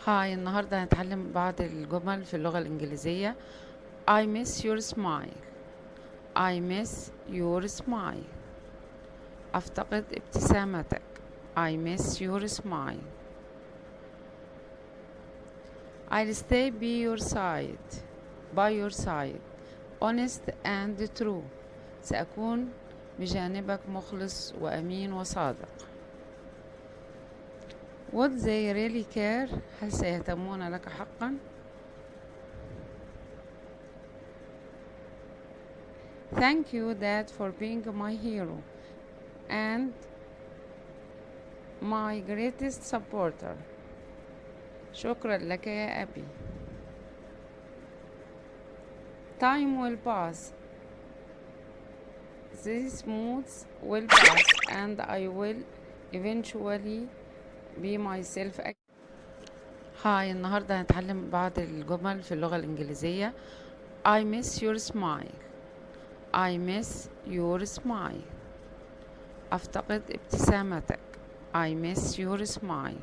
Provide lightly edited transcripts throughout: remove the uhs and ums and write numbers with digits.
هاي، النهاردة هنتعلم بعض الجمل في اللغة الإنجليزية. I miss your smile. I miss your smile. أفتقد ابتسامتك. I miss your smile. I'll stay by your side. By your side. Honest and true. سأكون بجانبك مخلص وأمين وصادق. Would they really care؟ هل سيهتمون لك حقا؟ Thank you, Dad, for being my hero and my greatest supporter. شكرا لك يا أبي. Time will pass. These moods will pass and I will eventually be myself again. هاي، النهاردة هنتعلم بعض الجمل في اللغة الإنجليزية. I miss your smile. I miss your smile. أفتقد ابتسامتك. I miss your smile.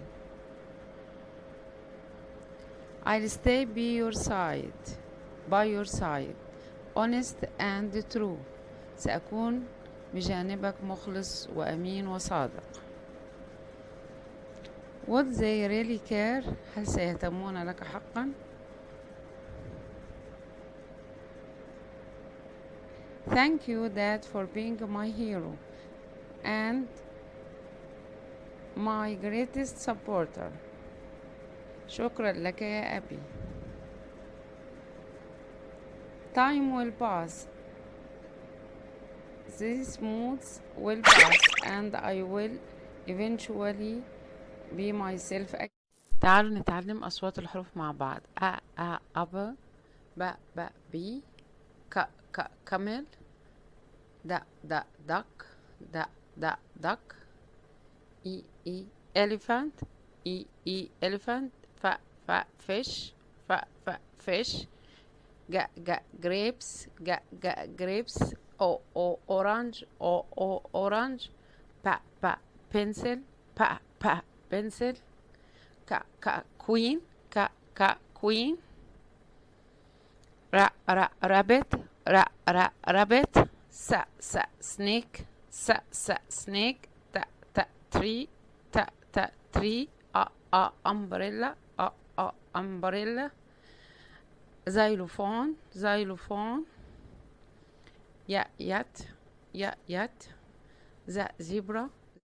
I'll stay by your side. By your side. Honest and true. سأكون بجانبك مخلص وأمين وصادق. Would they really care؟ هل سيهتمون لك حقا؟ Thank you, Dad, for being my hero and my greatest supporter. شكرا لك يا أبي. Time will pass. These moods will pass and I will eventually be myself again. تعالوا نتعلم أصوات الحروف مع بعض. أب، ب بي، كمل، duck، duck، elephant، elephant، fish، fish، grapes، grapes، orange، orange، pencil، pencil، queen، queen، rabbit، rabbit، snake، snake، tree، tree، umbrella، umbrella، xylophone، xylophone، yacht، zebra،